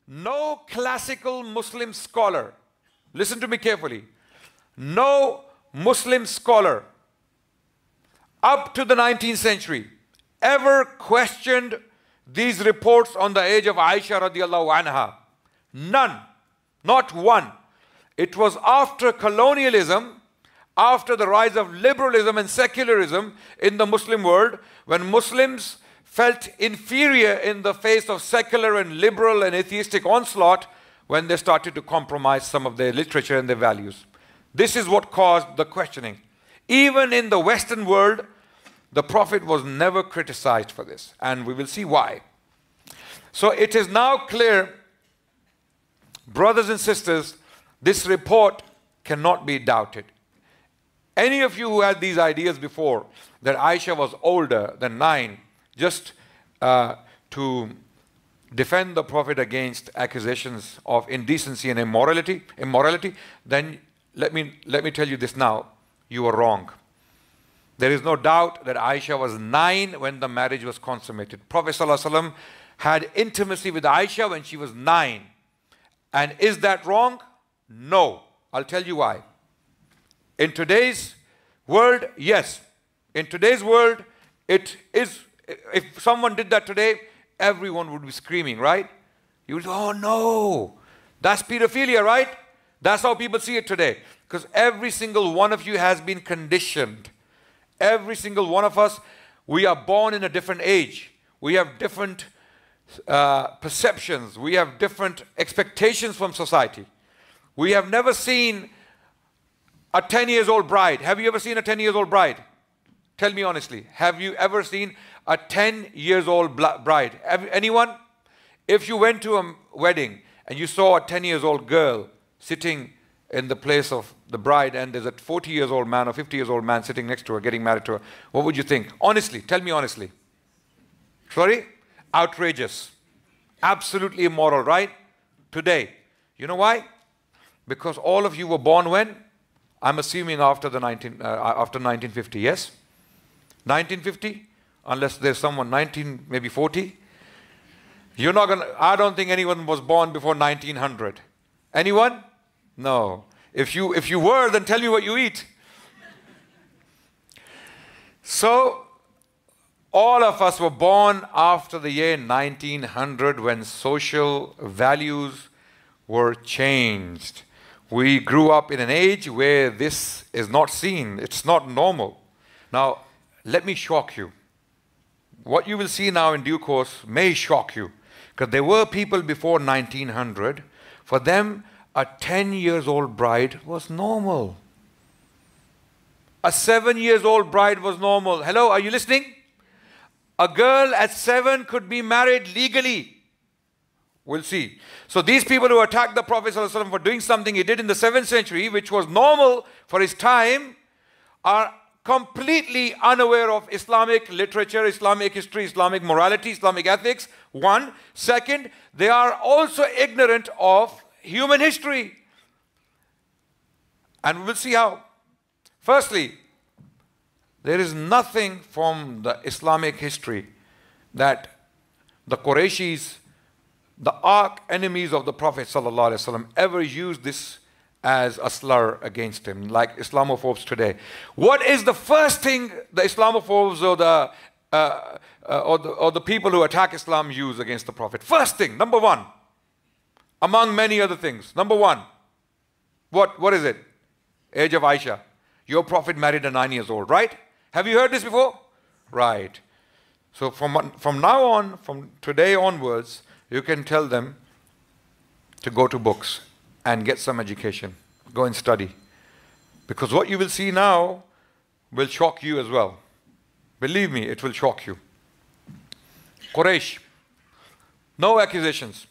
no classical Muslim scholar, listen to me carefully, no Muslim scholar up to the 19th century ever questioned these reports on the age of Aisha radiallahu anha. None, not one. It was after colonialism, after the rise of liberalism and secularism in the Muslim world, when Muslims felt inferior in the face of secular and liberal and atheistic onslaught, when they started to compromise some of their literature and their values. This is what caused the questioning. Even in the Western world, the Prophet was never criticized for this, and we will see why. So it is now clear, brothers and sisters, this report cannot be doubted. Any of you who had these ideas before, that Aisha was older than 9, just to defend the Prophet against accusations of indecency and immorality, then let me tell you this now, you are wrong. There is no doubt that Aisha was 9 when the marriage was consummated. Prophet ﷺ had intimacy with Aisha when she was 9. And is that wrong? No. I'll tell you why. In today's world, yes. In today's world, it is, if someone did that today, everyone would be screaming, right? You would say, oh no, that's pedophilia, right? That's how people see it today. Because every single one of you has been conditioned. Every single one of us, we are born in a different age. We have different perceptions. We have different expectations from society. We have never seen a 10-year-old bride. Have you ever seen a 10-year-old bride? Tell me honestly. Have you ever seen a 10-year-old bride? Anyone? If you went to a wedding and you saw a 10-year-old girl sitting in the place of the bride, and there's a 40-year-old man or 50-year-old man sitting next to her, getting married to her, what would you think? Honestly, tell me honestly. Sorry? Outrageous. Absolutely immoral, right? Today. You know why? Because all of you were born when? I'm assuming after 1950, yes? 1950? Unless there's someone maybe 40. You're not gonna, I don't think anyone was born before 1900. Anyone? No. If you were, then tell me what you eat. So, all of us were born after the year 1900, when social values were changed. We grew up in an age where this is not seen. It's not normal. Now, let me shock you. What you will see now in due course may shock you. Because there were people before 1900, for them, a 10-year-old bride was normal. A 7-year-old bride was normal. Hello, are you listening? A girl at 7 could be married legally. We'll see. So these people who attacked the Prophet ﷺ for doing something he did in the 7th century, which was normal for his time, are completely unaware of Islamic literature, Islamic history, Islamic morality, Islamic ethics. One. Second, they are also ignorant of human history. And we will see how. Firstly, there is nothing from the Islamic history that the Qurayshis, the arch enemies of the Prophet ﷺ, ever used this as a slur against him, like Islamophobes today. What is the first thing the Islamophobes or the people who attack Islam use against the Prophet? First thing, number one, among many other things. Number one, what is it? Age of Aisha. Your Prophet married a 9-year-old, right? Have you heard this before? Right. So from now on, from today onwards, you can tell them to go to books and get some education. Go and study. Because what you will see now will shock you as well. Believe me, it will shock you. Quraysh. No accusations.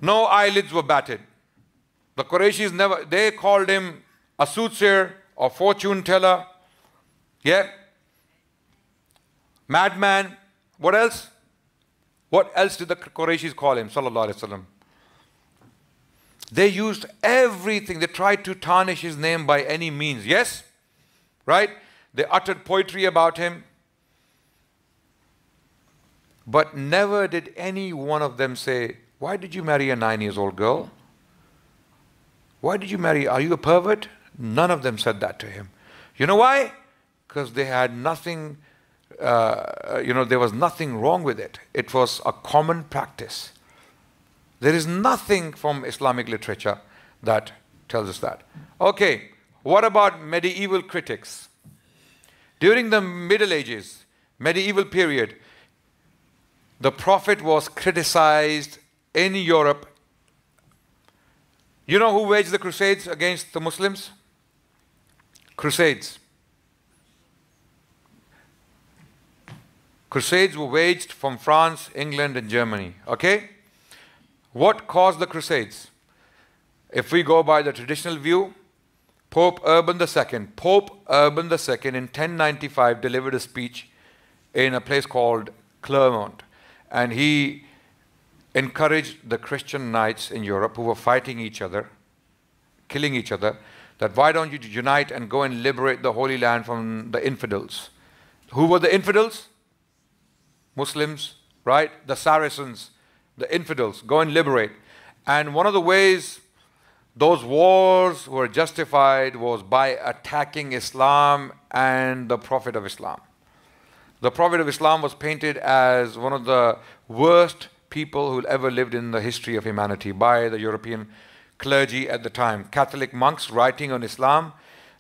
No eyelids were batted. The Qurayshis never, they called him a soothsayer or fortune teller. Yeah. Madman. What else? What else did the Qurayshis call him? Sallallahu Alaihi Wasallam. They used everything. They tried to tarnish his name by any means. Yes? Right? They uttered poetry about him. But never did any one of them say, why did you marry a 9-year-old girl? Why did you marry? Are you a pervert? None of them said that to him. You know why? Because they had nothing, there was nothing wrong with it. It was a common practice. There is nothing from Islamic literature that tells us that. Okay, what about medieval critics? During the Middle Ages, medieval period, the Prophet was criticized in Europe. You know who waged the Crusades against the Muslims? Crusades. Crusades were waged from France, England, and Germany. Okay? What caused the Crusades? If we go by the traditional view, Pope Urban II in 1095 delivered a speech in a place called Clermont. And he encouraged the Christian knights in Europe who were fighting each other, killing each other, that why don't you unite and go and liberate the Holy Land from the infidels. Who were the infidels? Muslims, right? The Saracens, the infidels, go and liberate. And one of the ways those wars were justified was by attacking Islam and the Prophet of Islam. The Prophet of Islam was painted as one of the worst people who ever lived in the history of humanity by the European clergy at the time. Catholic monks writing on Islam,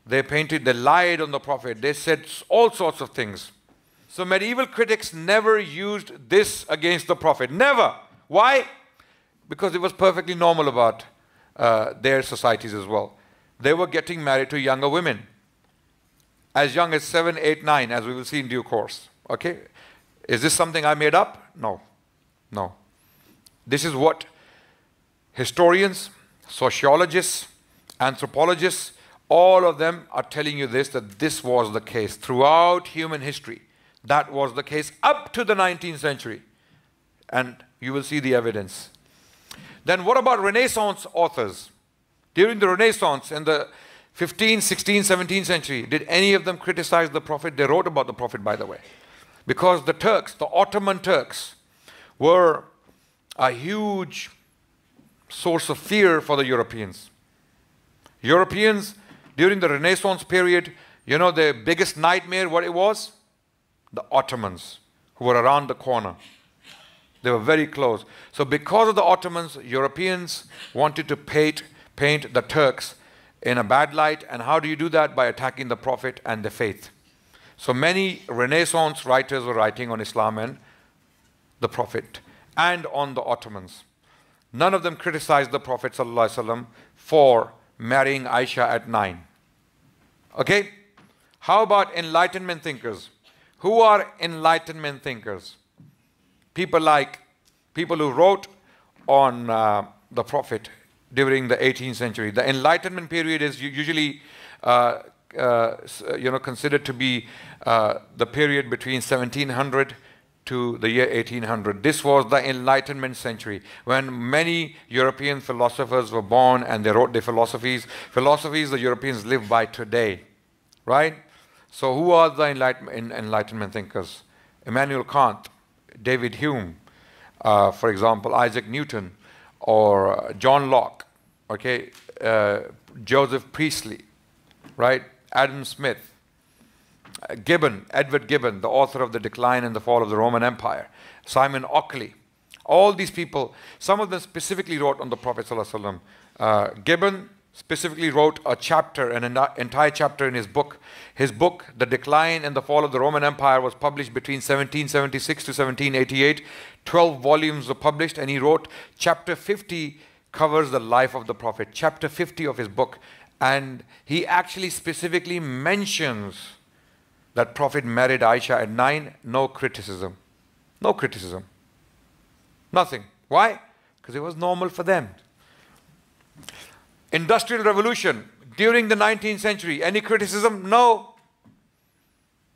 they lied on the Prophet. They said all sorts of things. So medieval critics never used this against the Prophet. Never. Why? Because it was perfectly normal about their societies as well. They were getting married to younger women, as young as 7, 8, 9, as we will see in due course. Okay? Is this something I made up? No. No. This is what historians, sociologists, anthropologists, all of them are telling you this, that this was the case throughout human history. That was the case up to the 19th century. And you will see the evidence. Then what about Renaissance authors? During the Renaissance in the 15th, 16th, 17th century, did any of them criticize the Prophet? They wrote about the Prophet, by the way. Because the Turks, the Ottoman Turks, were a huge source of fear for the Europeans. Europeans, during the Renaissance period, you know their biggest nightmare, what it was? The Ottomans, who were around the corner. They were very close. So because of the Ottomans, Europeans wanted to paint the Turks in a bad light. And how do you do that? By attacking the Prophet and the faith. So many Renaissance writers were writing on Islam and the Prophet and on the Ottomans. None of them criticized the Prophet ﷺ for marrying Aisha at 9. Okay? How about Enlightenment thinkers? Who are Enlightenment thinkers? People who wrote on the Prophet during the 18th century. The Enlightenment period is usually considered to be the period between 1700 to the year 1800. This was the Enlightenment century, when many European philosophers were born and they wrote their philosophies. Philosophies the Europeans live by today, right? So who are the Enlightenment thinkers? Immanuel Kant, David Hume, for example, Isaac Newton, or John Locke, okay, Joseph Priestley, right, Adam Smith, Edward Gibbon, the author of The Decline and the Fall of the Roman Empire, Simon Oakley. All these people, some of them specifically wrote on the Prophet ﷺ. Gibbon specifically wrote a chapter, an entire chapter in his book. His book, The Decline and the Fall of the Roman Empire, was published between 1776 to 1788. 12 volumes were published, and he wrote chapter 50 covers the life of the Prophet. Chapter 50 of his book. And he actually specifically mentions that Prophet married Aisha at 9. No criticism. No criticism. Nothing. Why? Because it was normal for them. Industrial Revolution during the 19th century. Any criticism? No.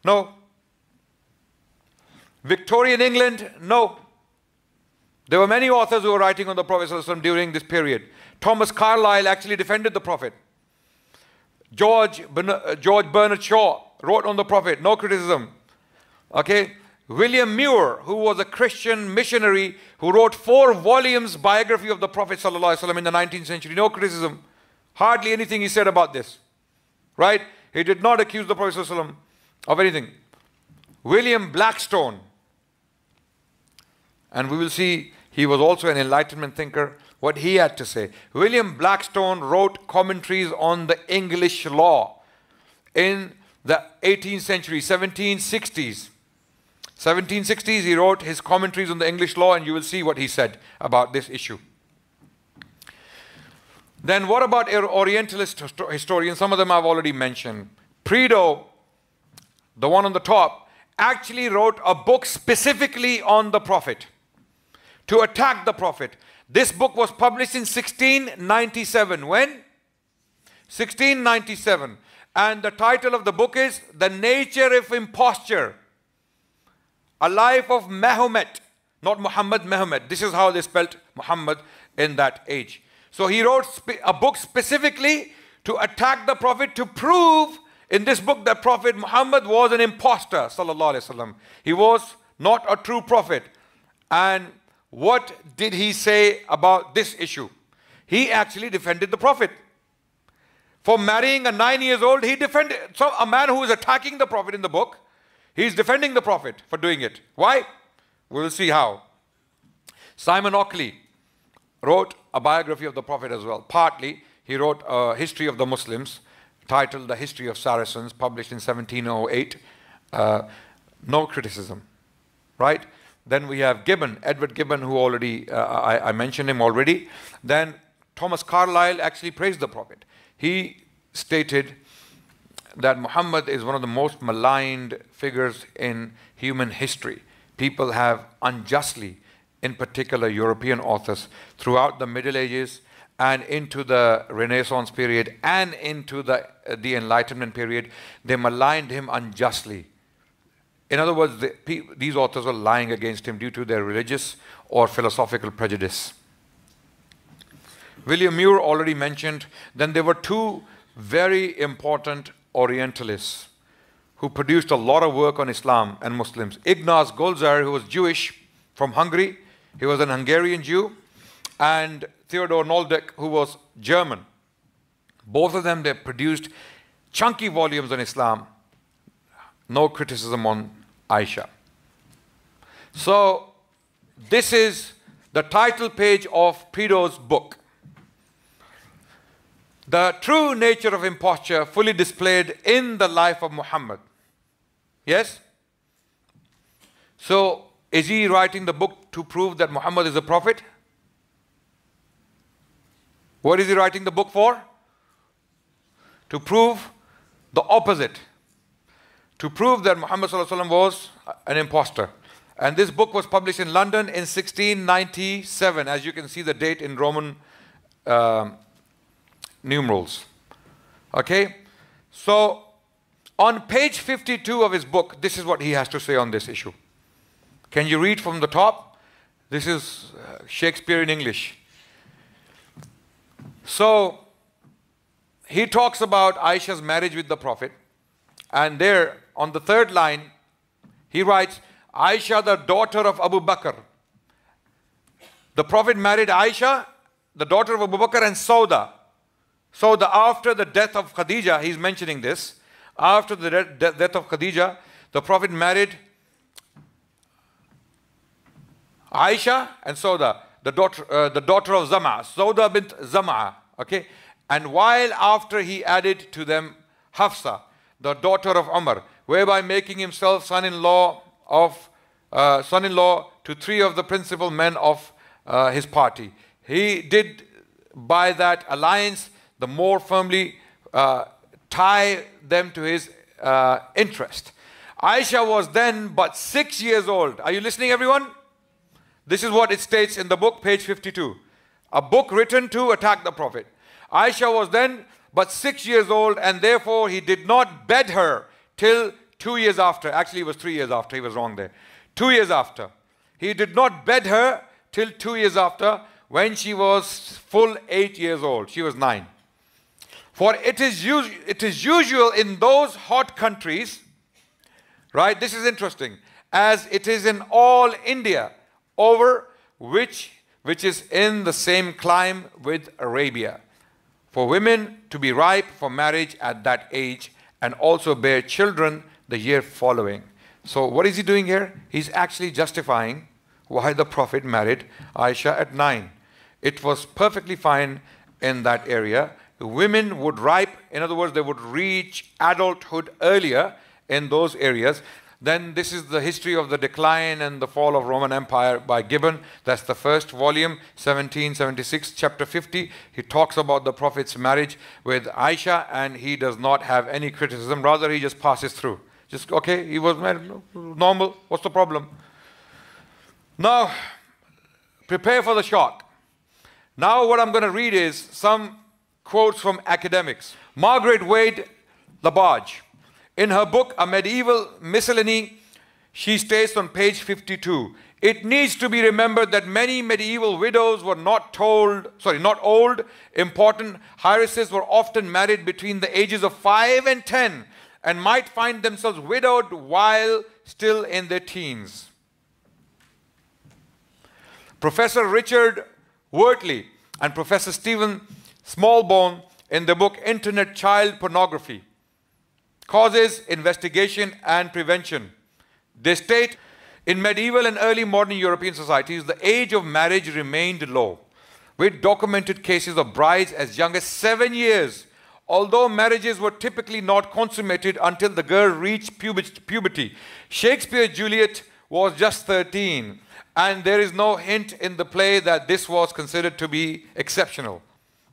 No. Victorian England? No. There were many authors who were writing on the Prophet ﷺ during this period. Thomas Carlyle actually defended the Prophet. George Bernard Shaw wrote on the Prophet. No criticism. Okay. William Muir, who was a Christian missionary who wrote 4 volumes biography of the Prophet ﷺ in the 19th century. No criticism. Hardly anything he said about this. Right? He did not accuse the Prophet ﷺ of anything. William Blackstone. And we will see he was also an Enlightenment thinker. What he had to say. William Blackstone wrote commentaries on the English law in the 18th century, 1760s. 1760s, he wrote his commentaries on the English law, and you will see what he said about this issue. Then what about Orientalist historians? Some of them I've already mentioned. Prideaux, the one on the top, actually wrote a book specifically on the Prophet, to attack the Prophet. This book was published in 1697. When? 1697. And the title of the book is The Nature of Imposture. A Life of Mahomet. Not Muhammad, Mahomet. This is how they spelt Muhammad in that age. So he wrote a book specifically to attack the Prophet, to prove in this book that Prophet Muhammad was an impostor, sallallahu alaihi wasallam. He was not a true prophet. And what did he say about this issue? He actually defended the Prophet. For marrying a 9-year-old, he defended. So a man who is attacking the Prophet in the book, he's defending the Prophet for doing it. Why? We will see how. Simon Oakley wrote a biography of the Prophet as well. Partly, he wrote a history of the Muslims, titled The History of Saracens, published in 1708. No criticism. Right? Then we have Gibbon, Edward Gibbon, who already, I mentioned him already. Then Thomas Carlyle actually praised the Prophet. He stated that Muhammad is one of the most maligned figures in human history. People have unjustly, in particular European authors, throughout the Middle Ages and into the Renaissance period and into the Enlightenment period, they maligned him unjustly. In other words, these authors were lying against him due to their religious or philosophical prejudice. William Muir already mentioned. Then there were 2 very important Orientalists who produced a lot of work on Islam and Muslims. Ignaz Goldziher, who was Jewish from Hungary. He was an Hungarian Jew. And Theodor Noldeck, who was German. Both of them, they produced chunky volumes on Islam. No criticism on Aisha. So this is the title page of Prideaux's book. The true nature of imposture fully displayed in the life of Muhammad. Yes? So, is he writing the book to prove that Muhammad is a prophet? What is he writing the book for? To prove the opposite. To prove that Muhammad ﷺ was an impostor. And this book was published in London in 1697. As you can see the date in Roman numerals. Okay? So, on page 52 of his book, this is what he has to say on this issue. Can you read from the top? This is Shakespeare in English. So, he talks about Aisha's marriage with the Prophet. And there, on the 3rd line, he writes, Aisha, the daughter of Abu Bakr. The Prophet married Aisha, the daughter of Abu Bakr, and Sauda. So after the death of Khadija, he's mentioning this. After the death of Khadija, the Prophet married Aisha and Sauda, the daughter of Zama, Sauda bint Zama. Okay, and while after he added to them Hafsa, the daughter of Umar, whereby making himself son-in-law to 3 of the principal men of his party. He did by that alliance the more firmly tie them to his interest. Aisha was then but 6 years old. Are you listening, everyone? This is what it states in the book, page 52. A book written to attack the Prophet. Aisha was then but 6 years old, and therefore he did not bed her till 2 years after. Actually, it was 3 years after. He was wrong there. 2 years after. He did not bed her till 2 years after, when she was full 8 years old. She was 9. For it is usual in those hot countries, right? This is interesting. as it is in all India, over which is in the same clime with Arabia. For women to be ripe for marriage at that age and also bear children the year following. So what is he doing here? He's actually justifying why the Prophet married Aisha at 9. It was perfectly fine in that area. Women would ripe, in other words, they would reach adulthood earlier in those areas. Then this is the history of the decline and the fall of Roman Empire by Gibbon. That's the first volume, 1776, chapter 50. He talks about the Prophet's marriage with Aisha, and he does not have any criticism. Rather, he just passes through. Just, okay, he was married, normal, what's the problem? Now, prepare for the shock. Now what I'm going to read is some quotes from academics. Margaret Wade Labarge, in her book, A Medieval Miscellany, she states on page 52, it needs to be remembered that many medieval widows were not old, important heiresses were often married between the ages of 5 and 10 and might find themselves widowed while still in their teens. Professor Richard Wortley and Professor Stephen Smallbone, in the book Internet Child Pornography, Causes, Investigation and Prevention, they state, in medieval and early modern European societies, the age of marriage remained low, with documented cases of brides as young as 7 years, although marriages were typically not consummated until the girl reached puberty. Shakespeare's Juliet was just 13, and there is no hint in the play that this was considered to be exceptional.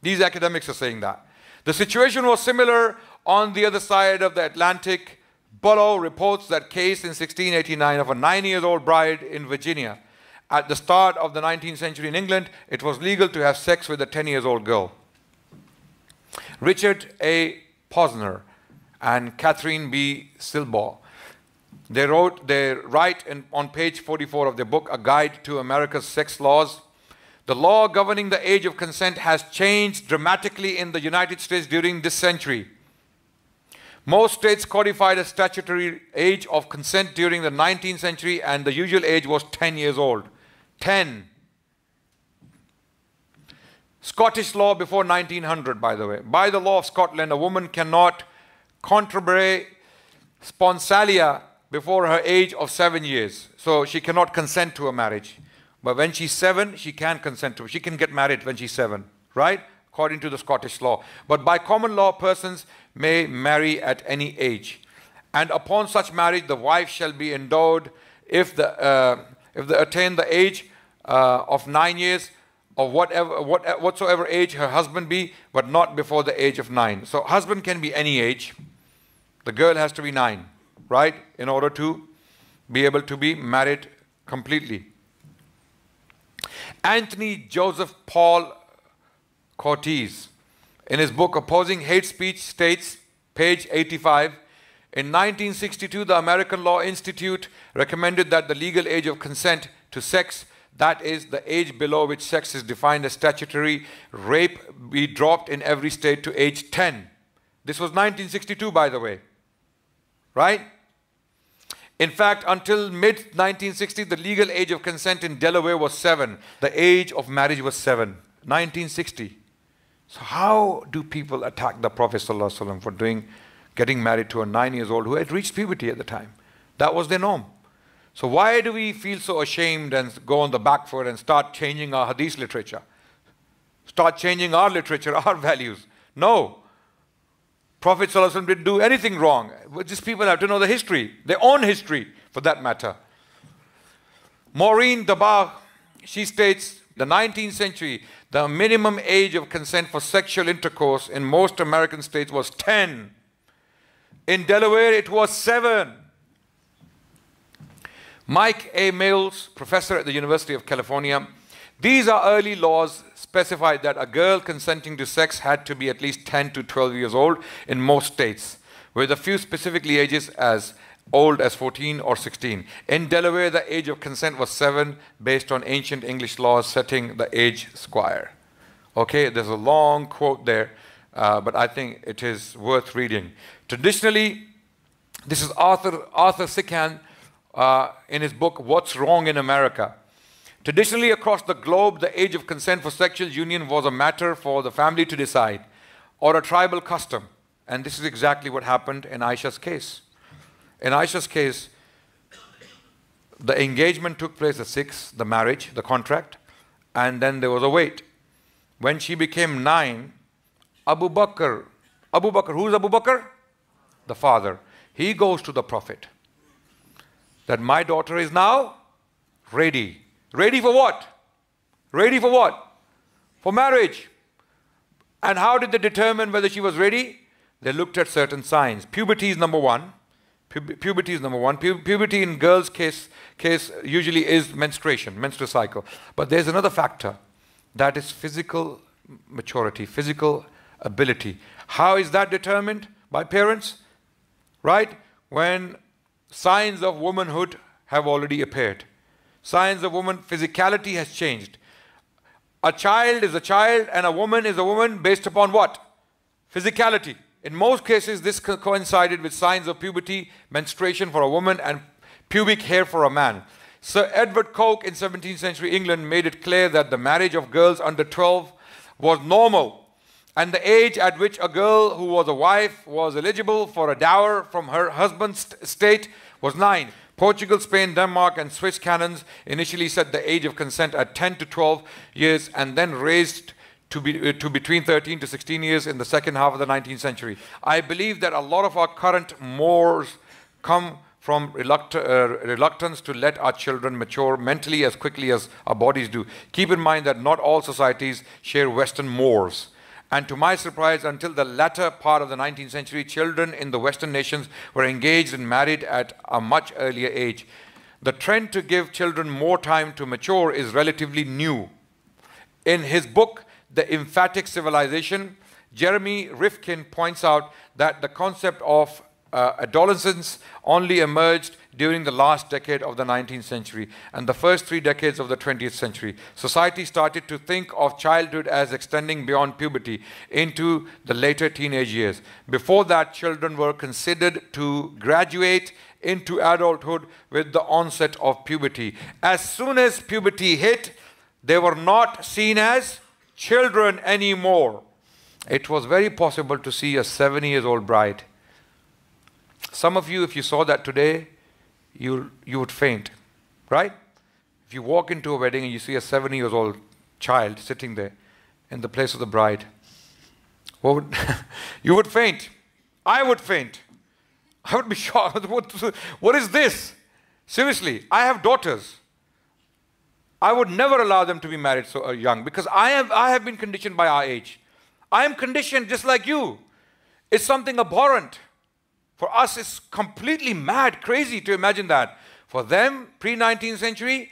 These academics are saying that. The situation was similar on the other side of the Atlantic. Bullough reports that case in 1689 of a 9-year-old bride in Virginia. At the start of the 19th century in England, it was legal to have sex with a 10-year-old girl. Richard A. Posner and Catherine B. Silbaugh, they write on page 44 of their book, A Guide to America's Sex Laws. The law governing the age of consent has changed dramatically in the United States during this century. Most states codified a statutory age of consent during the 19th century, and the usual age was 10 years old. 10. Scottish law before 1900, by the way. By the law of Scotland, a woman cannot contrabere sponsalia before her age of 7 years. So she cannot consent to a marriage. But when she's 7, she can consent to it. She can get married when she's 7, right? According to the Scottish law. But by common law, persons may marry at any age. And upon such marriage, the wife shall be endowed if they attain the age of 9 years, or whatsoever age her husband be, but not before the age of 9. So husband can be any age. The girl has to be 9, right? In order to be able to be married completely. Anthony Joseph Paul Cortez, in his book Opposing Hate Speech, states, page 85, in 1962, the American Law Institute recommended that the legal age of consent to sex, that is, the age below which sex is defined as statutory rape, be dropped in every state to age 10. This was 1962, by the way, right? In fact, until mid-1960s, the legal age of consent in Delaware was 7. The age of marriage was 7. 1960. So how do people attack the Prophet ﷺ for getting married to a 9-year-old who had reached puberty at the time? That was their norm. So why do we feel so ashamed and go on the back foot and start changing our hadith literature? Start changing our literature, our values? No. Prophet ﷺ didn't do anything wrong. Just people have to know the history, their own history for that matter. Maureen Dabar, she states, the 19th century, the minimum age of consent for sexual intercourse in most American states was 10. In Delaware, it was 7. Mike A. Mills, professor at the University of California, these are early laws specified that a girl consenting to sex had to be at least 10 to 12 years old in most states, with a few specifically ages as old as 14 or 16. In Delaware, the age of consent was 7, based on ancient English laws setting the age squire. Okay, there's a long quote there, but I think it is worth reading. Traditionally, this is Arthur Siccan in his book, What's Wrong in America. Traditionally across the globe, the age of consent for sexual union was a matter for the family to decide, or a tribal custom. And this is exactly what happened in Aisha's case. In Aisha's case, the engagement took place at 6, the marriage, the contract, and then there was a wait. When she became 9, Abu Bakr, who's Abu Bakr? The father. He goes to the Prophet that my daughter is now ready. Ready for what? Ready for what? For marriage. And how did they determine whether she was ready? They looked at certain signs. Puberty is number one. Puberty is number one. Puberty in girls' case usually is menstruation, menstrual cycle. But there's another factor. That is physical maturity, physical ability. How is that determined? By parents, right? When signs of womanhood have already appeared. Signs of woman, physicality has changed. A child is a child and a woman is a woman based upon what? Physicality. In most cases, this coincided with signs of puberty, menstruation for a woman and pubic hair for a man. Sir Edward Coke in 17th century England made it clear that the marriage of girls under 12 was normal, and the age at which a girl who was a wife was eligible for a dower from her husband's estate was 9. Portugal, Spain, Denmark and Swiss canons initially set the age of consent at 10 to 12 years and then raised to between 13 to 16 years in the second half of the 19th century. I believe that a lot of our current mores come from reluctance to let our children mature mentally as quickly as our bodies do. Keep in mind that not all societies share Western mores. And to my surprise, until the latter part of the 19th century, children in the Western nations were engaged and married at a much earlier age. The trend to give children more time to mature is relatively new. In his book, The Emphatic Civilization, Jeremy Rifkin points out that the concept of adolescence only emerged during the last decade of the 19th century and the first 3 decades of the 20th century. Society started to think of childhood as extending beyond puberty into the later teenage years. Before that, children were considered to graduate into adulthood with the onset of puberty. As soon as puberty hit, they were not seen as children anymore. It was very possible to see a 7-year-old bride. Some of you, if you saw that today, you would faint, right? If you walk into a wedding and you see a 7-year-old child sitting there in the place of the bride, you would faint. I would faint. I would be shocked. What is this? Seriously, I have daughters. I would never allow them to be married so young because I have been conditioned by our age. I am conditioned just like you. It's something abhorrent. For us, it's completely mad, crazy to imagine that. For them, pre-19th century,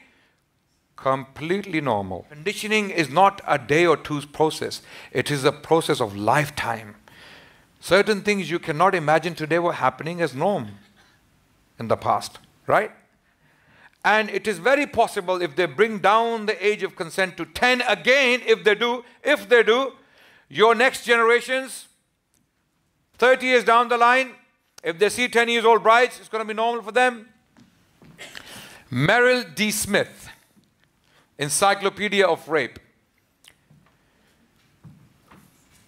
completely normal. Conditioning is not a day or two's process. It is a process of lifetime. Certain things you cannot imagine today were happening as norm in the past, right? And it is very possible if they bring down the age of consent to 10 again, if they do, your next generations, 30 years down the line, if they see 10-year-old brides, it's going to be normal for them. Merrill D. Smith, Encyclopedia of Rape.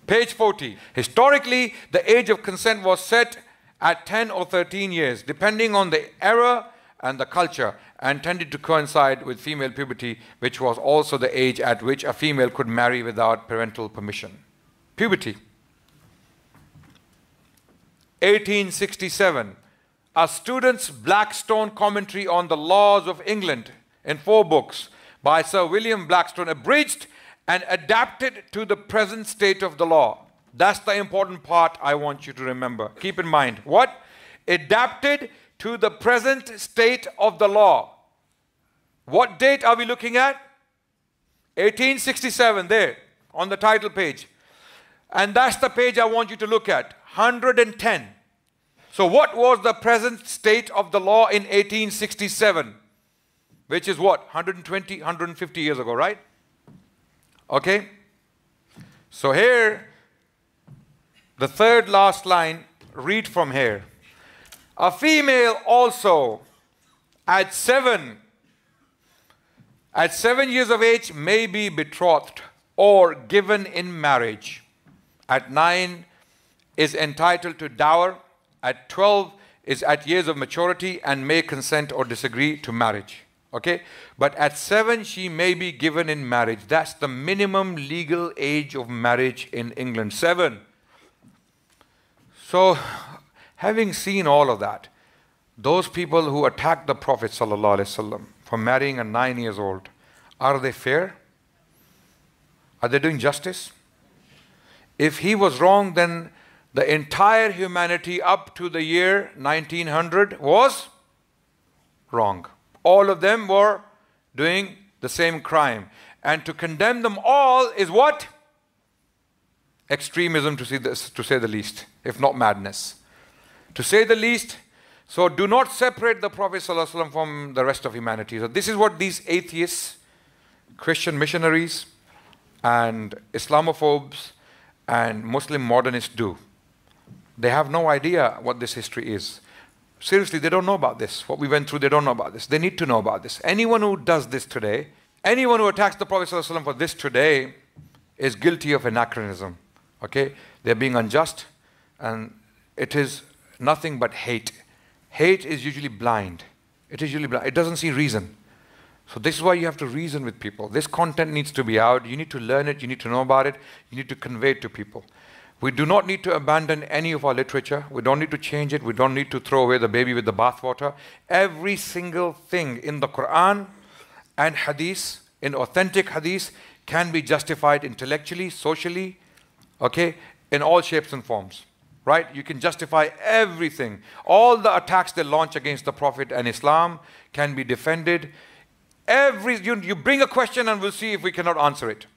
Page 40. Historically, the age of consent was set at 10 or 13 years, depending on the era and the culture, and tended to coincide with female puberty, which was also the age at which a female could marry without parental permission. Puberty. 1867, a student's Blackstone commentary on the laws of England in 4 books by Sir William Blackstone, abridged and adapted to the present state of the law. That's the important part I want you to remember. Keep in mind. What? Adapted to the present state of the law. What date are we looking at? 1867, there, on the title page. And that's the page I want you to look at. 110. So what was the present state of the law in 1867? Which is what? 120, 150 years ago, right? Okay? So here, the third last line, read from here. A female also, At 7 years of age may be betrothed or given in marriage. At 9 is entitled to dower. At 12 is at years of maturity and may consent or disagree to marriage. Okay? But at 7 she may be given in marriage. That's the minimum legal age of marriage in England. 7. So, having seen all of that, those people who attacked the Prophet ﷺ for marrying a 9 years old, are they fair? Are they doing justice? If he was wrong, then the entire humanity up to the year 1900 was wrong. All of them were doing the same crime. And to condemn them all is what? Extremism, to say the least, if not madness. To say the least. So do not separate the Prophet ﷺ from the rest of humanity. So this is what these atheists, Christian missionaries, and Islamophobes, and Muslim modernists do. They have no idea what this history is. Seriously, they don't know about this. What we went through, they don't know about this. They need to know about this. Anyone who does this today, anyone who attacks the Prophet ﷺ for this today is guilty of anachronism. Okay? They're being unjust, and it is nothing but hate. Hate is usually blind. It is usually blind. It doesn't see reason. So this is why you have to reason with people. This content needs to be out. You need to learn it. You need to know about it. You need to convey it to people. We do not need to abandon any of our literature. We don't need to change it. We don't need to throw away the baby with the bathwater. Every single thing in the Quran and hadith, in authentic hadith, can be justified intellectually, socially, okay, in all shapes and forms. Right? You can justify everything. All the attacks they launch against the Prophet and Islam can be defended. You bring a question and we'll see if we cannot answer it.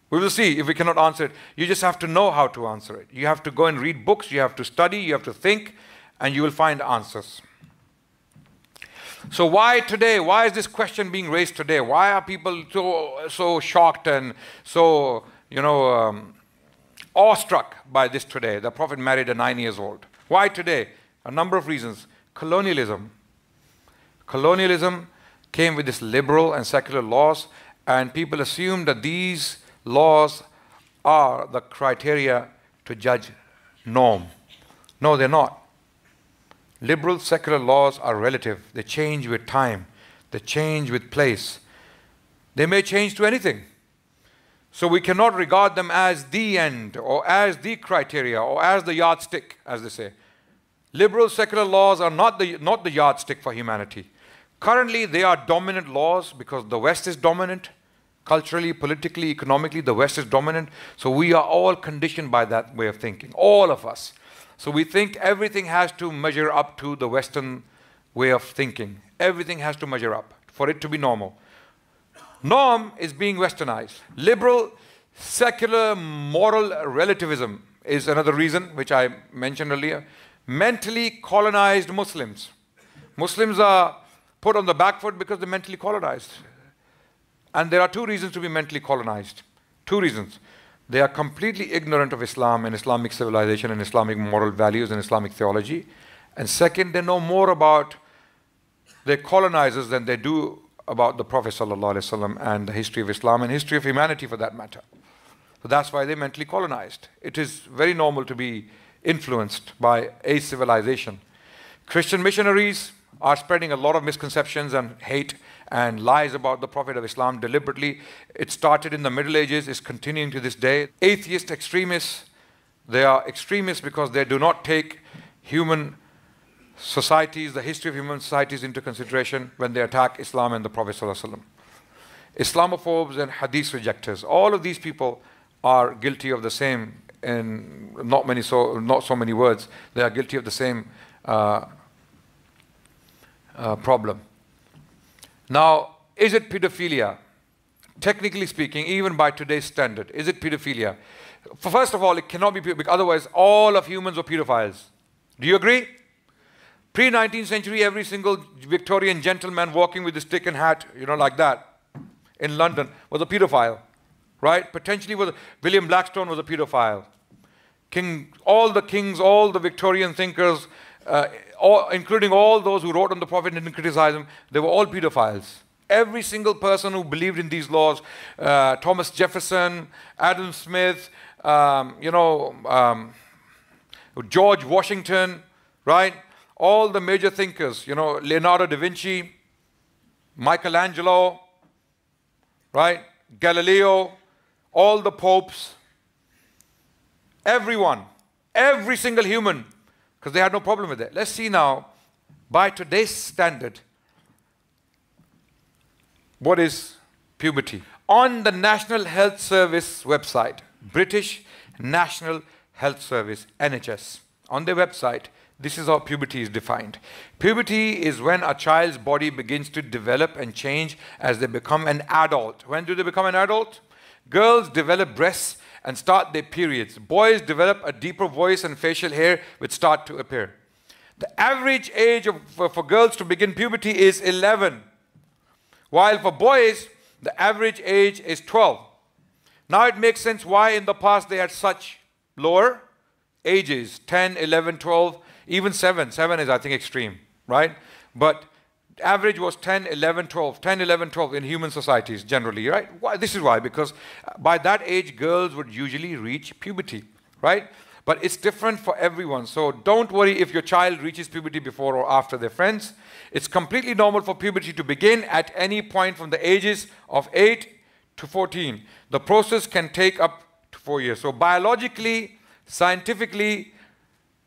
We will see if we cannot answer it. You just have to know how to answer it. You have to go and read books, you have to study, you have to think, and you will find answers. So why today? Why is this question being raised today? Why are people so shocked and so, awestruck by this today? The Prophet married a 9 years old. Why today? A number of reasons. Colonialism. Colonialism came with this liberal and secular laws, and people assume that these laws are the criteria to judge norm. No, they're not. Liberal secular laws are relative. They change with time. They change with place. They may change to anything. So we cannot regard them as the end or as the criteria or as the yardstick, as they say. Liberal secular laws are not the yardstick for humanity. Currently, they are dominant laws because the West is dominant. Culturally, politically, economically, the West is dominant. So we are all conditioned by that way of thinking, all of us. So we think everything has to measure up to the Western way of thinking. Everything has to measure up for it to be normal. Norm is being westernized. Liberal, secular, moral relativism is another reason, which I mentioned earlier. Mentally colonized Muslims. Muslims are put on the back foot because they're mentally colonized. And there are two reasons to be mentally colonized. Two reasons. They are completely ignorant of Islam and Islamic civilization and Islamic moral values and Islamic theology. And second, they know more about their colonizers than they do about the Prophet ﷺ and the history of Islam and history of humanity for that matter. So that's why they're mentally colonized. It is very normal to be influenced by a civilization. Christian missionaries are spreading a lot of misconceptions and hate and lies about the Prophet of Islam deliberately. It started in the Middle Ages, is continuing to this day. Atheist extremists, they are extremists because they do not take human societies, the history of human societies into consideration when they attack Islam and the Prophet ﷺ. Islamophobes and hadith rejectors, all of these people are guilty of the same, in not so many words, they are guilty of the same problem. Now, is it pedophilia? Technically speaking, even by today's standard, is it pedophilia? First of all, it cannot be, because otherwise all of humans were pedophiles. Do you agree? Pre-19th century, every single Victorian gentleman walking with a stick and hat, like that, in London, was a pedophile, right? Potentially William Blackstone was a pedophile. All the kings, all the Victorian thinkers, including all those who wrote on the Prophet and didn't criticize him, they were all pedophiles. Every single person who believed in these laws, Thomas Jefferson, Adam Smith, George Washington, right? All the major thinkers, Leonardo da Vinci, Michelangelo, right? Galileo, all the popes, everyone, every single human, because they had no problem with it. Let's see now, by today's standard, what is puberty? On the National Health Service website, British National Health Service, NHS, on their website, this is how puberty is defined. Puberty is when a child's body begins to develop and change as they become an adult. When do they become an adult? Girls develop breasts and start their periods. Boys develop a deeper voice and facial hair which start to appear. The average age for girls to begin puberty is 11. While for boys, the average age is 12. Now it makes sense why in the past they had such lower ages, 10, 11, 12, even 7. 7 is, I think, extreme, right? But average was 10, 11, 12. 10, 11, 12 in human societies generally, right? Why? This is why, because by that age, girls would usually reach puberty, right? But it's different for everyone. So don't worry if your child reaches puberty before or after their friends. It's completely normal for puberty to begin at any point from the ages of 8 to 14. The process can take up to 4 years. So biologically, scientifically,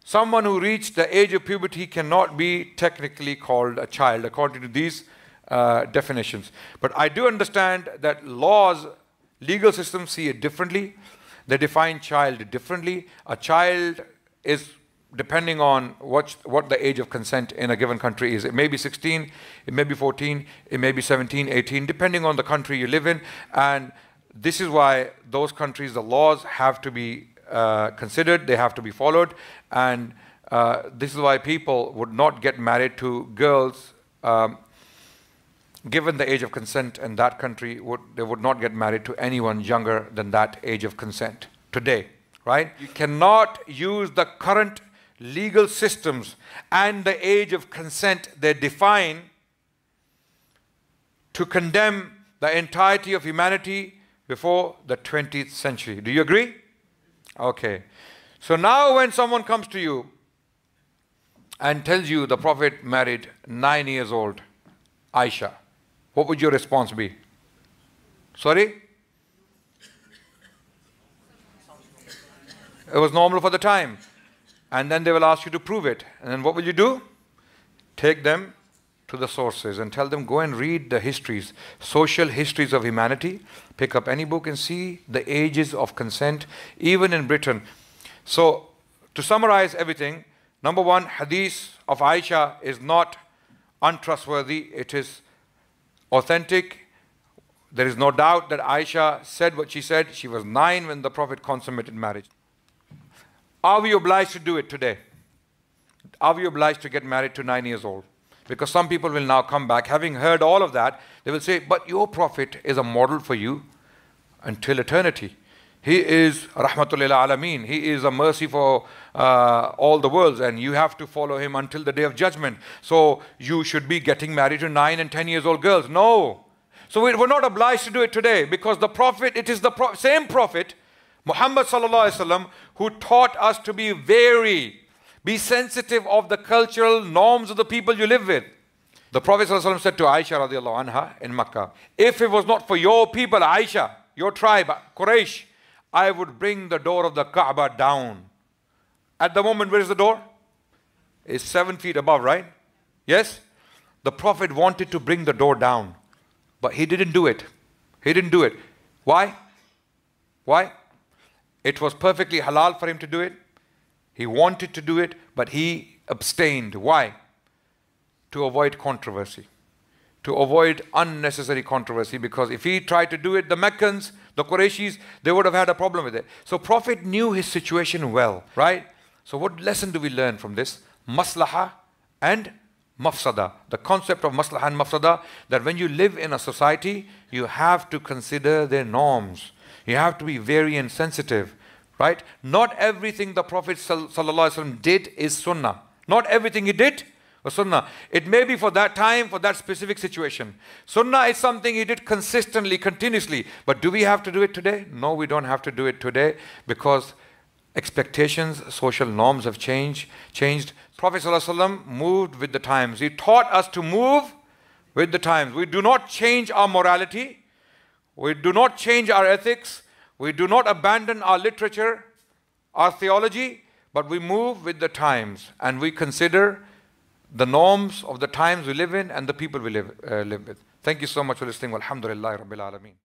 someone who reached the age of puberty cannot be technically called a child according to these definitions. But I do understand that laws, legal systems see it differently. They define child differently. A child is depending on what the age of consent in a given country is. It may be 16, it may be 14, it may be 17, 18, depending on the country you live in. And this is why those countries, the laws have to be considered, they have to be followed. And this is why people would not get married to girls given the age of consent in that country. They would not get married to anyone younger than that age of consent today, right? You cannot use the current legal systems and the age of consent they define to condemn the entirety of humanity before the 20th century. Do you agree? Okay. So now when someone comes to you and tells you the Prophet married 9 years old Aisha, what would your response be? Sorry? It was normal for the time. And then they will ask you to prove it. And then what will you do? Take them to the sources and tell them, go and read the histories, social histories of humanity. Pick up any book and see the ages of consent, even in Britain. So, to summarize everything, number one, hadith of Aisha is not untrustworthy. It is authentic. There is no doubt that Aisha said what she said. She was 9 when the Prophet consummated marriage. Are we obliged to do it today? Are we obliged to get married to 9 years old? Because some people will now come back, having heard all of that, they will say, but your Prophet is a model for you until eternity. He is Rahmatul lil Alameen. He is a mercy for all the worlds, and you have to follow him until the day of judgment. So you should be getting married to 9 and 10 years old girls. No. So we're not obliged to do it today, because the Prophet, it is the same Prophet, Muhammad sallallahu alaihi wasallam, who taught us to be wary, be sensitive of the cultural norms of the people you live with. The Prophet sallallahu alaihi wasallam said to Aisha radiallahu anha in Makkah, if it was not for your people, Aisha, your tribe, Quraysh, I would bring the door of the Kaaba down. At the moment, where is the door? It's 7 feet above, right? Yes? The Prophet wanted to bring the door down, but he didn't do it. He didn't do it. Why? Why? It was perfectly halal for him to do it. He wanted to do it, but he abstained. Why? To avoid controversy. To avoid unnecessary controversy, because if he tried to do it, the Meccans, the Qurayshis, they would have had a problem with it. So Prophet knew his situation well, right? So what lesson do we learn from this? Maslaha and mafsada. The concept of maslaha and mafsada, that when you live in a society, you have to consider their norms. You have to be very and sensitive, right? Not everything the Prophet ﷺ did is sunnah. Not everything he did was sunnah. It may be for that time, for that specific situation. Sunnah is something he did consistently, continuously. But do we have to do it today? No, we don't have to do it today, because expectations, social norms have changed. Prophet ﷺ moved with the times. He taught us to move with the times. We do not change our morality. We do not change our ethics. We do not abandon our literature, our theology, but we move with the times, and we consider the norms of the times we live in and the people we live with. Thank you so much for listening. Walhamdulillahi Rabbil Alameen.